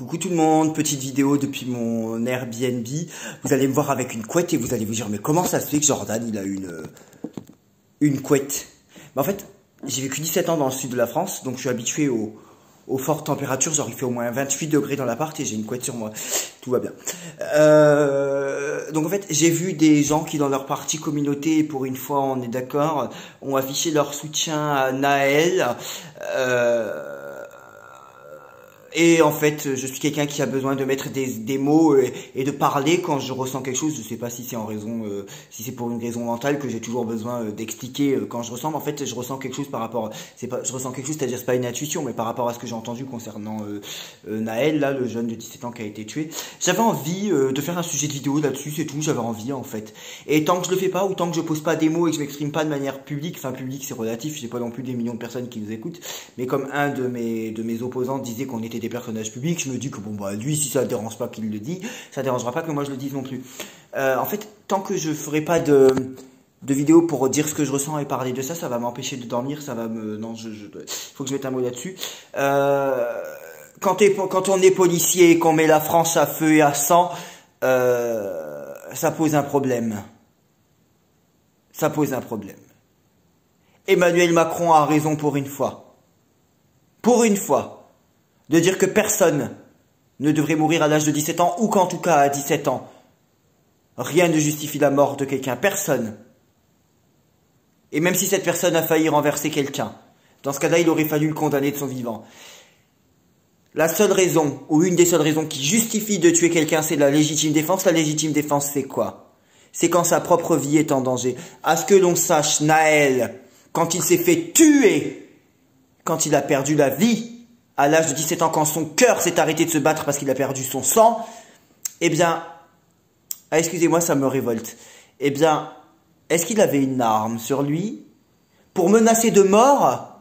Coucou tout le monde, petite vidéo depuis mon Airbnb. Vous allez me voir avec une couette et vous allez vous dire mais comment ça se fait que Jordan il a une couette? En fait, j'ai vécu 17 ans dans le sud de la France, donc je suis habitué aux fortes températures, genre il fait au moins 28 degrés dans l'appart et j'ai une couette sur moi. Tout va bien. Donc en fait, j'ai vu des gens qui dans leur partie communauté, et pour une fois on est d'accord, ont affiché leur soutien à Naël. Et en fait, je suis quelqu'un qui a besoin de mettre des mots et de parler quand je ressens quelque chose. Je sais pas si c'est en raison, si c'est pour une raison mentale que j'ai toujours besoin d'expliquer quand je ressens. Mais en fait, je ressens quelque chose par rapport, c'est pas, je ressens quelque chose, c'est-à-dire c'est pas une intuition, mais par rapport à ce que j'ai entendu concernant Naël, là, le jeune de 17 ans qui a été tué. J'avais envie de faire un sujet de vidéo là-dessus, c'est tout. J'avais envie en fait. Et tant que je le fais pas, ou tant que je pose pas des mots et que je m'exprime pas de manière publique, enfin public c'est relatif, j'ai pas non plus des millions de personnes qui nous écoutent, mais comme un de mes opposants disait qu'on était des personnages publics, je me dis que bon bah lui si ça ne dérange pas qu'il le dit, ça dérangera pas que moi je le dise non plus. En fait, tant que je ferai pas de vidéo pour dire ce que je ressens et parler de ça, ça va m'empêcher de dormir, ça va me... Non, faut que je mette un mot là-dessus. Quand on est policier et qu'on met la France à feu et à sang, ça pose un problème. Ça pose un problème. Emmanuel Macron a raison pour une fois. Pour une fois. De dire que personne ne devrait mourir à l'âge de 17 ans, ou qu'en tout cas à 17 ans, rien ne justifie la mort de quelqu'un, personne. Et même si cette personne a failli renverser quelqu'un, dans ce cas-là, il aurait fallu le condamner de son vivant. La seule raison, ou une des seules raisons qui justifie de tuer quelqu'un, c'est la légitime défense. La légitime défense, c'est quoi? C'est quand sa propre vie est en danger. À ce que l'on sache, Naël, quand il s'est fait tuer, quand il a perdu la vie, à l'âge de 17 ans, quand son cœur s'est arrêté de se battre parce qu'il a perdu son sang, eh bien, excusez-moi, ça me révolte. Eh bien, est-ce qu'il avait une arme sur lui pour menacer de mort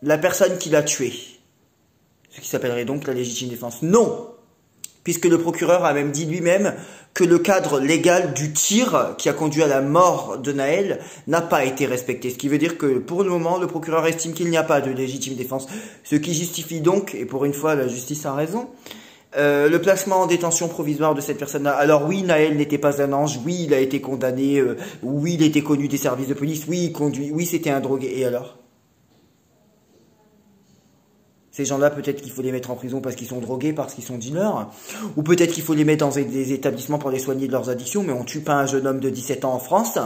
la personne qui l'a tué? Ce qui s'appellerait donc la légitime défense. Non, puisque le procureur a même dit lui-même que le cadre légal du tir qui a conduit à la mort de Naël n'a pas été respecté. Ce qui veut dire que pour le moment, le procureur estime qu'il n'y a pas de légitime défense. Ce qui justifie donc, et pour une fois la justice a raison, le placement en détention provisoire de cette personne-là. Alors oui, Naël n'était pas un ange, oui, il a été condamné, oui, il était connu des services de police, oui, il conduit, oui, c'était un drogué. Et alors ? Ces gens-là, peut-être qu'il faut les mettre en prison parce qu'ils sont drogués, parce qu'ils sont dealers. Ou peut-être qu'il faut les mettre dans des établissements pour les soigner de leurs addictions. Mais on tue pas un jeune homme de 17 ans en France.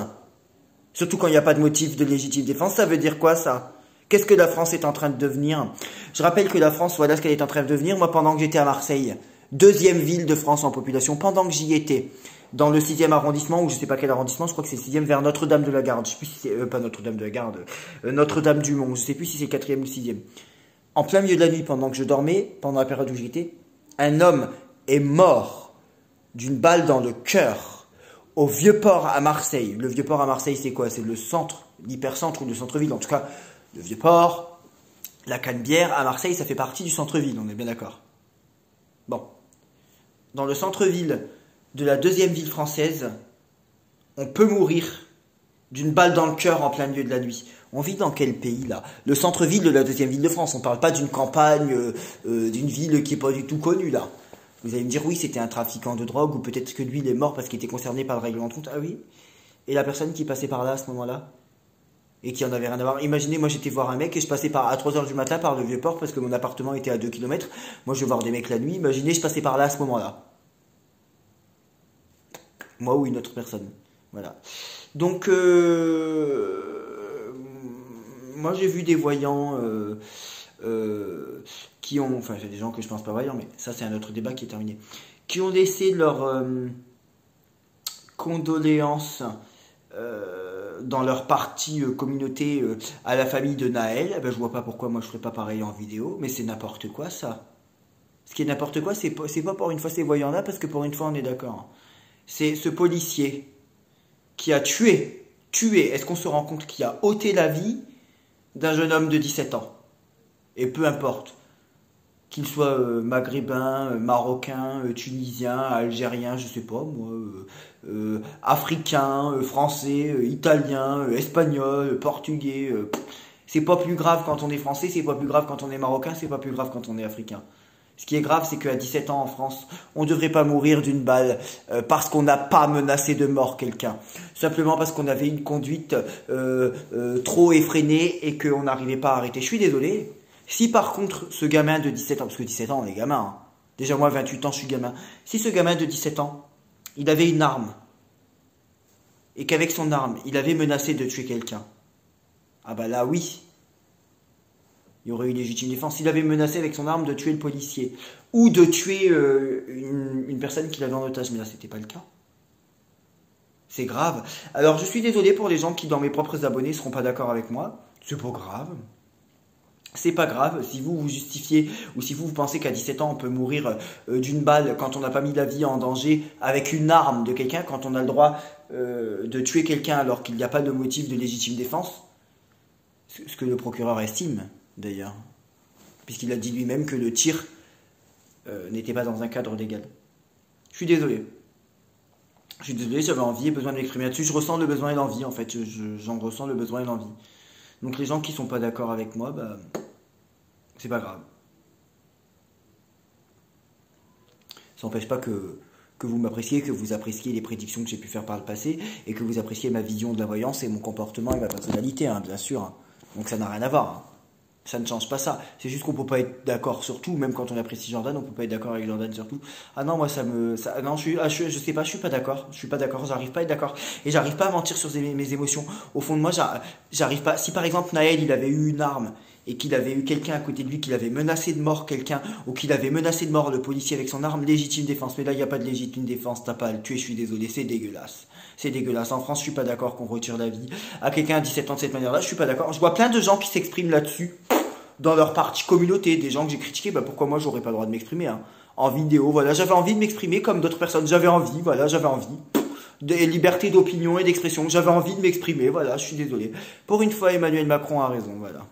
Surtout quand il n'y a pas de motif de légitime défense. Ça veut dire quoi, ça? Qu'est-ce que la France est en train de devenir? Je rappelle que la France, voilà ce qu'elle est en train de devenir. Moi, pendant que j'étais à Marseille, deuxième ville de France en population, pendant que j'y étais, dans le 6e arrondissement, ou je sais pas quel arrondissement, je crois que c'est le 6e, vers Notre-Dame de la Garde. Je sais plus si c'est... pas Notre-Dame de la Garde. Notre-Dame du Mont. Je sais plus si c'est le 4e ou le 6e. En plein milieu de la nuit, pendant que je dormais, pendant la période où j'étais, un homme est mort d'une balle dans le cœur au Vieux-Port à Marseille. Le Vieux-Port à Marseille, c'est quoi? C'est le centre, l'hypercentre ou le centre-ville. En tout cas, le Vieux-Port, la Canebière à Marseille, ça fait partie du centre-ville, on est bien d'accord. Bon. Dans le centre-ville de la deuxième ville française, on peut mourir d'une balle dans le cœur en plein milieu de la nuit. On vit dans quel pays là? Le centre-ville de la deuxième ville de France. On parle pas d'une campagne, d'une ville qui est pas du tout connue là. Vous allez me dire oui, c'était un trafiquant de drogue ou peut-être que lui il est mort parce qu'il était concerné par le règlement de compte. Ah oui? Et la personne qui passait par là à ce moment-là et qui en avait rien à voir. Imaginez, moi j'étais voir un mec et je passais à 3h du matin par le Vieux-Port parce que mon appartement était à 2 km. Moi je vais voir des mecs la nuit. Imaginez, je passais par là à ce moment-là. Moi ou une autre personne. Voilà. Donc, moi j'ai vu des voyants qui ont, enfin c'est des gens que je pense pas voyants, mais ça c'est un autre débat qui est terminé, qui ont laissé leurs condoléances dans leur partie communauté à la famille de Naël. Eh ben, je vois pas pourquoi moi je ferais pas pareil en vidéo, mais c'est n'importe quoi ça. Ce qui est n'importe quoi, c'est pas pour une fois ces voyants-là, parce que pour une fois on est d'accord. C'est ce policier qui a tué, est-ce qu'on se rend compte qu'il a ôté la vie d'un jeune homme de 17 ans? Et peu importe, qu'il soit maghrébin, marocain, tunisien, algérien, je sais pas moi, africain, français, italien, espagnol, portugais, c'est pas plus grave quand on est français, c'est pas plus grave quand on est marocain, c'est pas plus grave quand on est africain. Ce qui est grave, c'est qu'à 17 ans en France, on ne devrait pas mourir d'une balle parce qu'on n'a pas menacé de mort quelqu'un. Simplement parce qu'on avait une conduite trop effrénée et qu'on n'arrivait pas à arrêter. Je suis désolé. Si par contre, ce gamin de 17 ans, parce que 17 ans, on est gamin, hein. Déjà moi, 28 ans, je suis gamin. Si ce gamin de 17 ans, il avait une arme, et qu'avec son arme, il avait menacé de tuer quelqu'un, ah bah là, oui. Il y aurait eu légitime défense. Il avait menacé avec son arme de tuer le policier ou de tuer une personne qu'il avait en otage. Mais là, c'était pas le cas. C'est grave. Alors, je suis désolé pour les gens qui, dans mes propres abonnés, seront pas d'accord avec moi. C'est pas grave. C'est pas grave. Si vous vous justifiez ou si vous pensez qu'à 17 ans, on peut mourir d'une balle quand on n'a pas mis la vie en danger avec une arme de quelqu'un, quand on a le droit de tuer quelqu'un alors qu'il n'y a pas de motif de légitime défense, ce que le procureur estime, d'ailleurs, puisqu'il a dit lui-même que le tir n'était pas dans un cadre légal. Je suis désolé. Je suis désolé, j'avais envie et besoin de m'exprimer là-dessus. Je ressens le besoin et l'envie, en fait. J'en ressens le besoin et l'envie. Donc les gens qui sont pas d'accord avec moi, bah, c'est pas grave. Ça n'empêche pas que vous m'appréciez, que vous appréciez les prédictions que j'ai pu faire par le passé, et que vous appréciez ma vision de la voyance et mon comportement et ma personnalité, hein, bien sûr. Donc ça n'a rien à voir. Hein. Ça ne change pas ça. C'est juste qu'on peut pas être d'accord sur tout. Même quand on apprécie Jordan, on peut pas être d'accord avec Jordan sur tout. Ah non, moi non, je sais pas, je suis pas d'accord. Je suis pas d'accord. J'arrive pas à être d'accord. Et j'arrive pas à mentir sur mes émotions. Au fond de moi, j'arrive pas. Si par exemple Naël, il avait eu une arme et qu'il avait eu quelqu'un à côté de lui, qu'il avait menacé de mort quelqu'un, ou qu'il avait menacé de mort le policier avec son arme, légitime défense. Mais là, il n'y a pas de légitime défense. T'as pas à le tuer. Je suis désolé. C'est dégueulasse. C'est dégueulasse. En France, je suis pas d'accord qu'on retire la vie à quelqu'un à 17 ans de cette manière-là. Je suis pas d'accord. Je vois plein de gens qui s'expriment là-dessus. Dans leur partie communauté, des gens que j'ai critiqués, bah pourquoi moi j'aurais pas le droit de m'exprimer, hein. En vidéo, voilà, j'avais envie de m'exprimer comme d'autres personnes, j'avais envie, voilà, j'avais envie. Des libertés d'opinion et d'expression, j'avais envie de m'exprimer, voilà, je suis désolé. Pour une fois, Emmanuel Macron a raison, voilà.